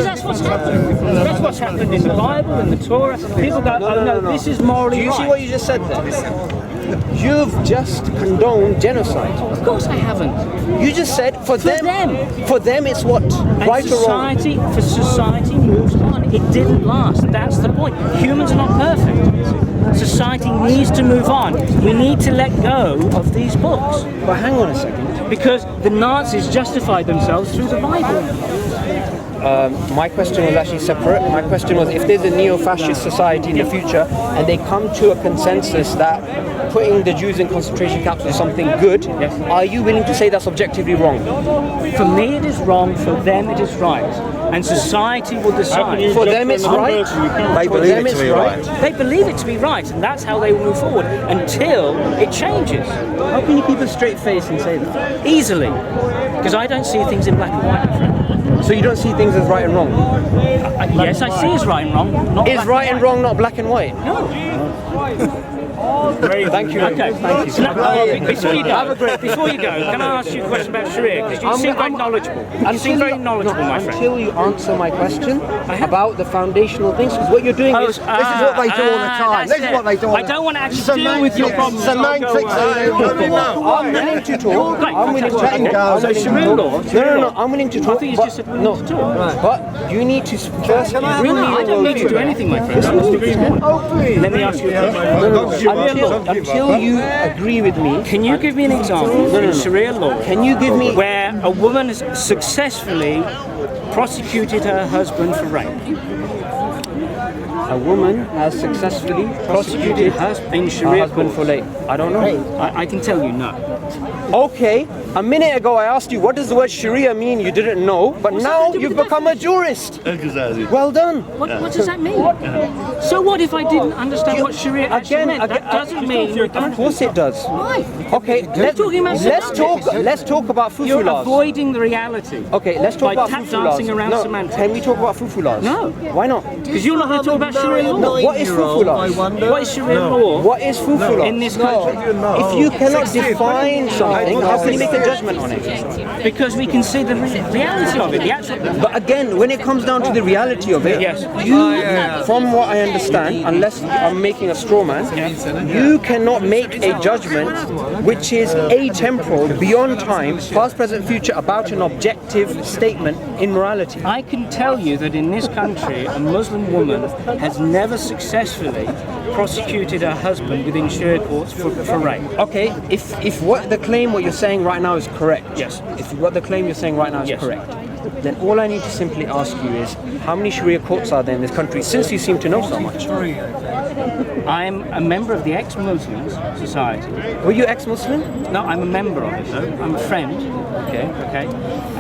That's what's happened. That's what's happened in the Bible, in the Torah. People go, oh no, this is morally Do you see right. what you just said there? You've just condoned genocide. Of course I haven't. You just said for them it's what? And Right or wrong? society moves on. It didn't last. That's the point. Humans are not perfect. Society needs to move on. We need to let go of these books. But hang on a second. Because the Nazis justified themselves through the Bible. My question was actually separate. My question was, if there's a neo-fascist society in the future and they come to a consensus that putting the Jews in concentration camps is something good, are you willing to say that's objectively wrong? For me it is wrong, for them it is right. And society will decide. For them it's right? They believe it to be right. They believe it to be right, and that's how they will move forward until it changes. How can you keep a straight face and say that? Easily. Because I don't see things in black and white, my friend. So you don't see things as right and wrong? Yes, I see as right and wrong. Not Is right and wrong not black and white? No. Thank you. Okay. Thank you. So before you go, can I ask you a question about Sharia? Because you seem very knowledgeable. You seem very knowledgeable, my friend. Until you answer my question about the foundational things, because what you're doing is... This is what they do all the time. This is what they do all the time. I don't want to actually deal with your problems. Semantics. I'm willing to talk. I'm willing to talk. So Sharia law. No, I'm willing to talk. I think you just said willing to talk. But you need to first bring me I don't need to do anything, my friend. Let me ask you a question. Until you agree with me. Can you give me an example in Sharia law? Can you give me where a woman has successfully prosecuted her husband for rape? A woman has successfully prosecuted her husband for rape? I don't know. I can tell you no. Okay, a minute ago I asked you what does the word Sharia mean, you didn't know, but now you've become a jurist. Well done. What does that mean? So what if I didn't understand what Sharia actually meant? That doesn't mean... Of course it does. Why? Okay, let's talk about fufu You're laws. avoiding the reality. Okay, let's talk about tap fufu laws. dancing around No, semantics. can we talk about fufu laws? No. Why not? Because you're not going to talk about Sharia law. No, what is fufu laws? What is Sharia law What is fufu laws? in this country? If you cannot define something, how can you make a judgment on it? Because we can see the reality of it. The actual... But again, when it comes down to the reality of it, you, from what I understand, unless I'm making a straw man, you cannot make a judgment which is atemporal, beyond time, past, present, future, about an objective statement in morality. I can tell you that in this country, a Muslim woman has never successfully prosecuted her husband within Sharia courts for rape. Okay, if what you're saying right now is correct, Yes. If what the claim you're saying right now is correct, then all I need to simply ask you is, how many Sharia courts are there in this country, since you seem to know so much? I'm a member of the ex-Muslims Society. Were you ex-Muslim? No, I'm a member of it though. I'm a friend. Okay. Okay.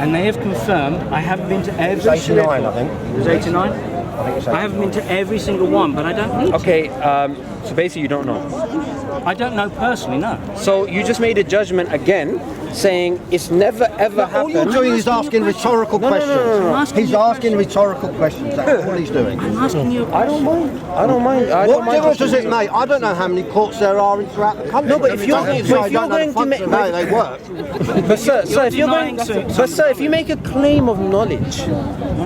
And they have confirmed I haven't been to every It's 89, I think. It was 89? I think it's I haven't been to every single one, but I don't need to. Okay, so basically you don't know. I don't know personally, no. So you just made a judgment again, saying it's never ever All happened. you're doing is asking rhetorical questions. no. He's asking rhetorical questions. That's all he's doing. I'm asking you a I don't mind. I don't mind. What difference does it make? I don't know how many courts there are throughout the country. No, but if you're going to make, no, they work. but sir, if you make a claim of knowledge,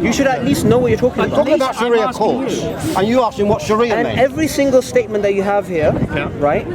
you should at least know what you're talking I'm about. talking about Sharia courts, and you asking what Sharia And means. every single statement that you have here, right?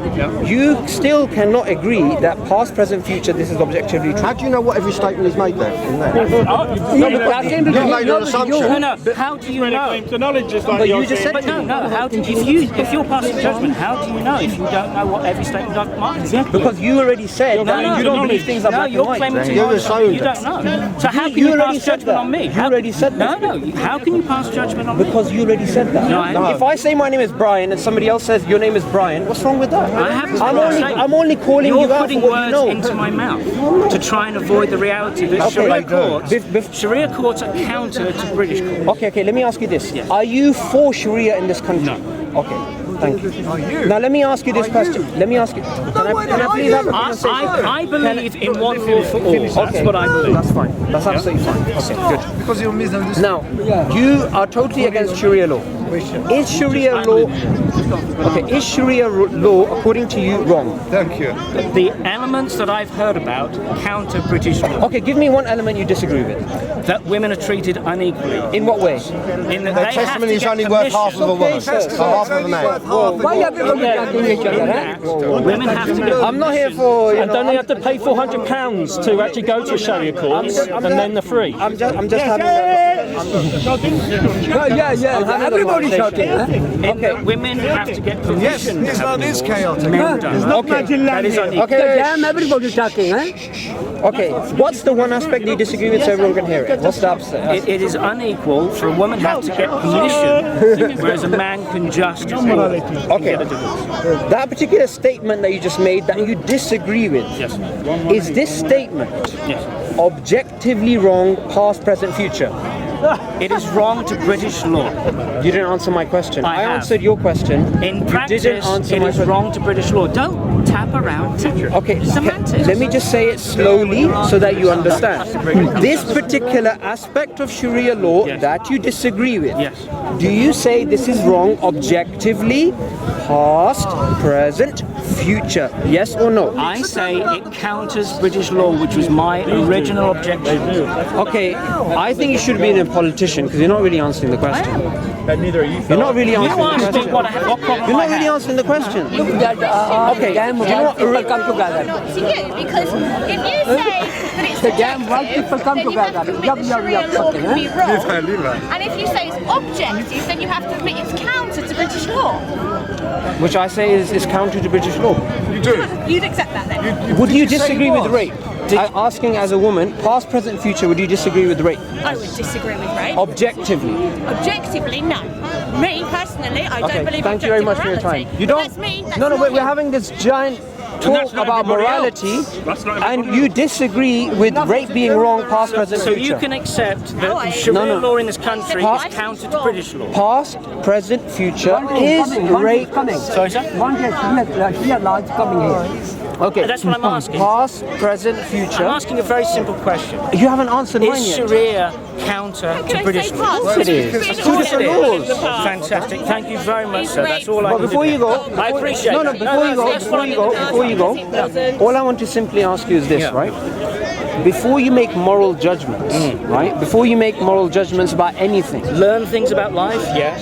You still cannot agree that past, present, future, this is objectively true. How do you know what every statement is made there? No, but You made an assumption. No, how do you know? To knowledge just like But you're you just saying. said But no, how do if you're passing judgment, how do you know if you don't know what every statement does? because you already said that you don't believe things are black and you're white. claiming to You're know something assuming you don't know. So how can You you already pass said judgment that. on me? You already said that. No, how can you pass judgment on me? Because you already said that. No. If I say my name is Brian and somebody else says your name is Brian, what's wrong with that? I haven't I'm only calling You're you out putting for what you words know. into my mouth to try and avoid the reality that Okay. Sharia courts are counter to British courts. Okay, let me ask you this. Yes. Are you for Sharia in this country? No. Okay, thank you. Now let me ask you this question. Let me ask you. Can I please have a conversation? I believe in one rule for all. That's what I believe. That's fine. That's absolutely fine. Okay, good. Because you're misunderstanding. Now, you are totally against Sharia law. Is Sharia law is Sharia law according to you wrong? Thank you. The elements that I've heard about counter British law. Okay, give me one element you disagree with. That women are treated unequally. In what way? In that The they have testimony to is get only worth half of a woman, Okay, or half of a man. Why everybody attacking each other? Huh? Women have to get I'm not here for And don't they have to pay £400 to actually go to a Sharia course, and then they're free? I'm just having a, Yeah. Everybody shouting. Huh? in that women have to get permission to have is divorce. chaotic. Men don't. That is unequal. Damn, everybody talking, huh? Okay, what's the one aspect you disagree with so everyone can hear it? What's the upset? It is unequal for a woman have to get permission, whereas a man can just Okay, that particular statement that you just made that you disagree with, Yes. is this statement Yes. objectively wrong, past, present, future? It is wrong to British law. You didn't answer my question. I have. answered your question. In You practice, didn't answer it my is question. wrong to British law. Don't tap around. Okay, Semantics. let me just say it slowly so that you understand. This particular aspect of Sharia law Yes. that you disagree with, Yes. do you say this is wrong objectively, past, present, future? Yes or no? I say it counters British law, which was my original objection. Okay, I think you should be a politician because you're not really answering the question. You're not really You answering the asked me question. what problem You're I not really have. answering the question. That Okay, damn do you know world people come together. Not to you, because if you say that it's The damn world people come then you have to together. admit the Sharia law Fucking, can be huh? wrong. And if you say it's objective, then you have to admit it's counter to British law. Which I say is counter to British law. You'd accept that then? Would you disagree with rape? I'm asking as a woman, past, present, future, would you disagree with rape? I would disagree with rape. Objectively. Objectively, no. Me, personally, I don't Okay, believe thank you very much for your time. morality. You But don't. That's me. That's No, not we're you. having this giant talk about morality, and you disagree with rape being wrong, past, present, So future. you can accept No, I- that Sharia No. law in this country Past- is counter to British law. Past, present, future is rape. coming. Sorry, sir? One day Sharia law is coming here. Okay. That's what I'm asking. Past, present, I'm future. asking a very simple question. You haven't answered mine Is yet. Sharia counter Can to I British say law? past? Of course it is. Because It's two it's different objective laws. in the past. Fantastic. Thank you very much, sir. That's all I But needed before to you know. go, I appreciate no, it. before you go, that's before fine. you go, all I want to simply ask you is this, Yeah. right? Before you make moral judgments, right? Before you make moral judgments about anything, Learn things about life, yeah.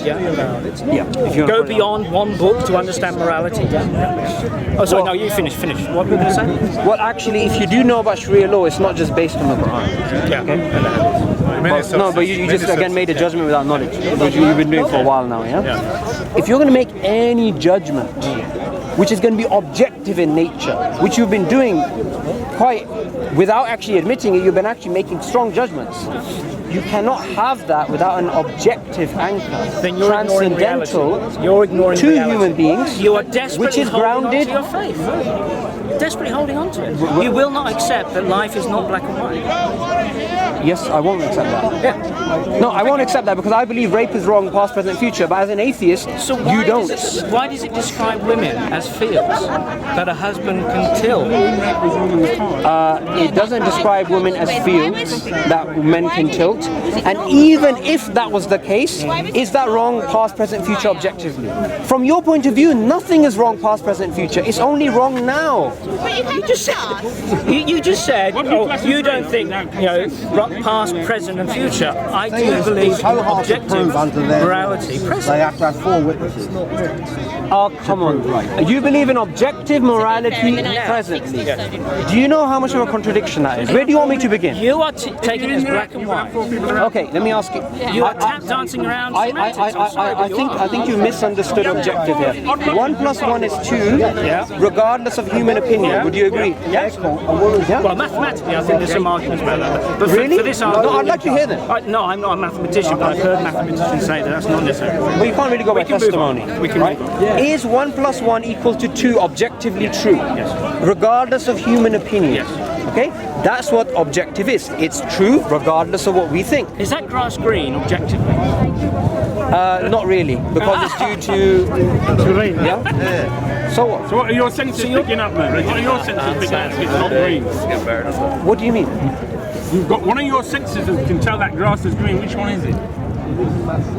if you Go beyond one book to understand morality. Oh, sorry, no, you finish. What were you going to say? Well, actually, if you do know about Sharia law, it's not just based on the Quran. Yeah. No, but you just again made a judgment without knowledge, which you've been doing for a while now, yeah? If you're going to make any judgment, which is going to be objective in nature, which you've been doing quite without actually admitting it, you've been actually making strong judgments. You cannot have that without an objective anchor, Then you're ignoring transcendental reality. You're ignoring to reality. human beings, You are desperately which is holding on grounded. to your faith. Desperately holding on to it. You will not accept that life is not black and white. Yes, I won't accept that. No, I won't accept that because I believe rape is wrong, past, present, future. But as an atheist, So why you don't. Why does it describe women as fields that a husband can till? It doesn't describe women as fields that men can tilt. And even if that was the case, is that wrong, past, present, future, objectively? From your point of view, nothing is wrong, past, present, future. It's only wrong now. But you just said You just said, oh, you don't think, past, present, and future. I do believe It's so hard to objective prove under their morality. They Present. have to have 4 witnesses. Oh, come on. You believe in objective morality presently. Do you know how much of a contradiction that is? Where do you want me to begin? You are taking it as black and white. Okay, let me ask you. You are tap dancing around semantics. I'm sorry, but you are. I think you misunderstood objective here. 1 + 1 is 2, regardless of human opinion. Would you agree? Yes. Yeah? Well, mathematically, I think there's some arguments about that. But Really? For this No, argument, I'd like to hear them. No, I'm not a mathematician, but I've heard mathematicians say that that's not necessary. Well, you can't really go by can move on. testimony. We can right? move on. Is 1 + 1 equal to 2 objectively true? Yes. Regardless of human opinion. Yes. Okay? That's what objective is. It's true regardless of what we think. Is that grass green objectively? Not really, because it's due to rain. yeah. So what? So what are your senses picking up, man? What are your senses picking up? It's not green. What do you mean? You've got one of your senses that can tell that grass is green. Which one is it?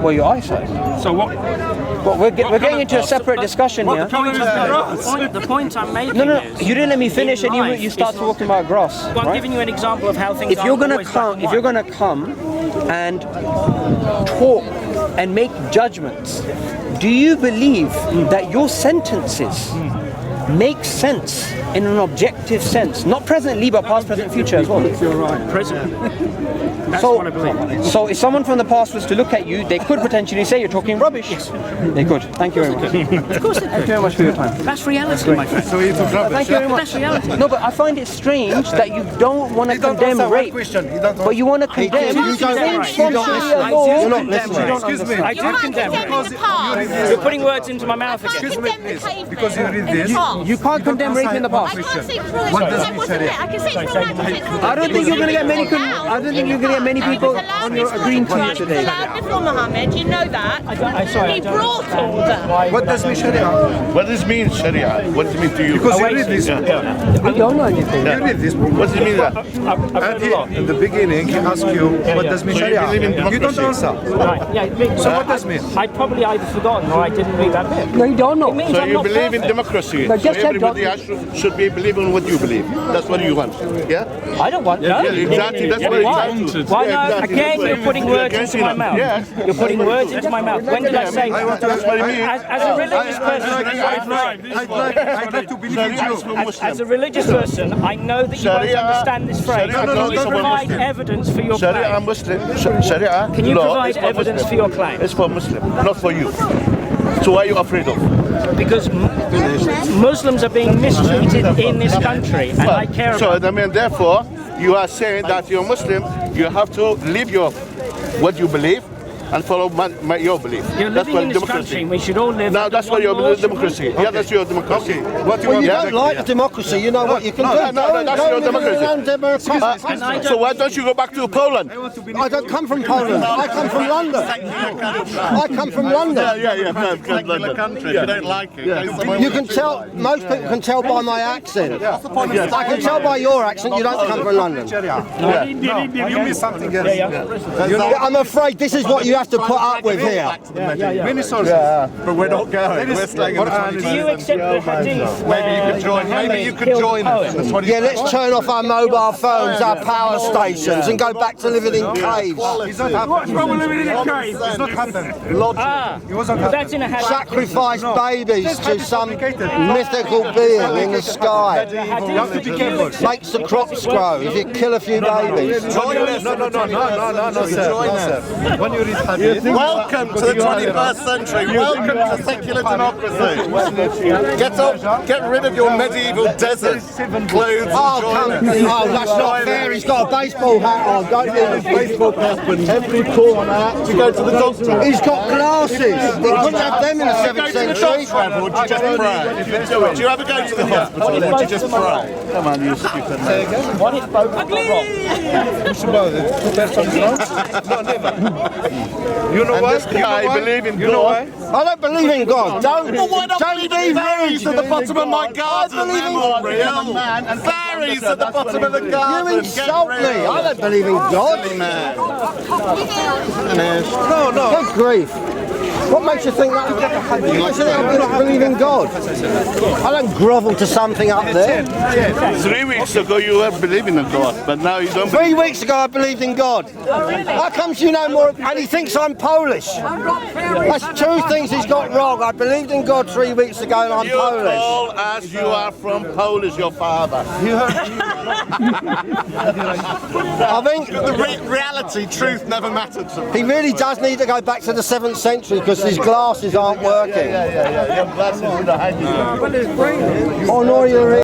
Well, your eyesight. So what? Well, we're getting into a separate discussion here. The point I'm making No, is... you didn't let me finish, and life you start is- talking about grass. Well, I'm right? giving you an example of how things If you're aren't gonna always black come, and if you're white. gonna come and talk and make judgments, do you believe that your sentences make sense in an objective sense, not presently but past, present, future as well? Present. That's what I believe. So if someone from the past was to look at you, they could potentially say you're talking rubbish. Yes. They could. Thank you very much. Of course they Thank you very much for your time. That's reality, my friend. Thank you very much. That's reality. No, but I find it strange that you don't want to condemn rape, but you want to condemn things from Sharia law. You're not listening. Excuse me. I do condemn Condemn rape. in the past. You're putting words into my mouth I can't again. condemn the cavemen because you read in the this. past. You can't condemn rape in the past. I can't say through it. What does That mean wasn't Sharia? it. I can say through it. I don't think you're going to get many. I don't think you're going to get many people on your agreeing to you today. He was allowed before Muhammad, you know that. He brought order. What does mean Sharia? What does it mean, Sharia? What does it mean to you? Because you read this. We don't know anything. You read this book. What does it mean that? And in the beginning, he asked you, what does mean So you Sharia? believe in You don't democracy? answer. Right, yeah. So what does it mean? I'd probably either forgotten or I didn't read that bit. No, you don't know. It means So I'm you not believe in perfect. democracy. But So just said everybody don't- should be believing what you believe. That's what you want. Yeah? I don't want no. Yeah, exactly. That's what Why? it's entitled. Why Yeah, no? exactly. Again, That's you're what putting it- words yeah, into my mouth. Yeah. You're putting words into my mouth. When did I say I want to That's what it means. as a religious person, I'd like to believe in Sharia you. is for as a Muslims. religious person, I know that you won't Sharia- understand this phrase. Sharia- Can you don't provide Muslim. evidence for your Sharia claim? Muslim. Sharia Can you law provide is for evidence Muslim. for your claim? It's for Muslim, not for you. So why are you afraid of? Because Muslims are being mistreated in this country, and I care So about. I mean, therefore, you are saying that you're Muslim. You have to leave your what you believe and follow your belief. You're That's living what in this democracy. country. We should all live. No, under that's what one your law. democracy. Yeah, that's your democracy. What you Well, you want? don't like the democracy, you know what you can do. no, that's your democracy. And I So don't. why don't you go back to Poland? I don't come from Poland. I come from London. I come from London. Yeah. Country. If you don't like it, You can tell, most people can tell by my accent. I can tell by your accent you don't come from London. You mean something else. Yeah, I'm afraid this is what you have to put up with here. Many sources. but we're not going. We're staying in the 20th. Do you accept the hadith? Maybe you could join. Maybe you could join us. That's what Yeah, let's turn off our mobile phones, our power stations, and go back to living in caves. It's not happening. It's not happening. It wasn't But happening. that's in a hadith. Sacrifice babies to some mythical being in the sky. You have to be careful. Makes the crops grow if you kill a few babies. No, sir. When you read hadith, Welcome to the 21st century. Welcome to secular democracy. Get rid of your medieval desert clothes and Oh, join us. that's not fair. He's got a baseball hat on. Don't need a baseball cap and every corner. To go to the doctor. He's got glasses. He couldn't have them in the 7th century. Or do you just pray? Do you ever go to the hospital or do you just pray? Come on, you stupid man. What if both got wrong? you know And what? this guy believe in You know God. why? I don't believe in God. Don't Why not be believe berries at the bottom of my garden? believe in Memorial. And berries at the bottom of the garden. You insult me. I don't believe in God. No. Good grief. What makes you think that? I don't believe in God. I don't grovel to something up there. 3 weeks ago you were believing in God, but now you don't. 3 weeks ago I believed in God. How comes you know more? And he thinks I'm Polish. That's two things he's got wrong. I believed in God 3 weeks ago and I'm You Polish. call as you are from Polish, your father. I think The reality, truth never mattered to me. he really does need to go back to the 7th century because his glasses aren't working. Yeah. Your glasses in the Hyde. Oh no, you're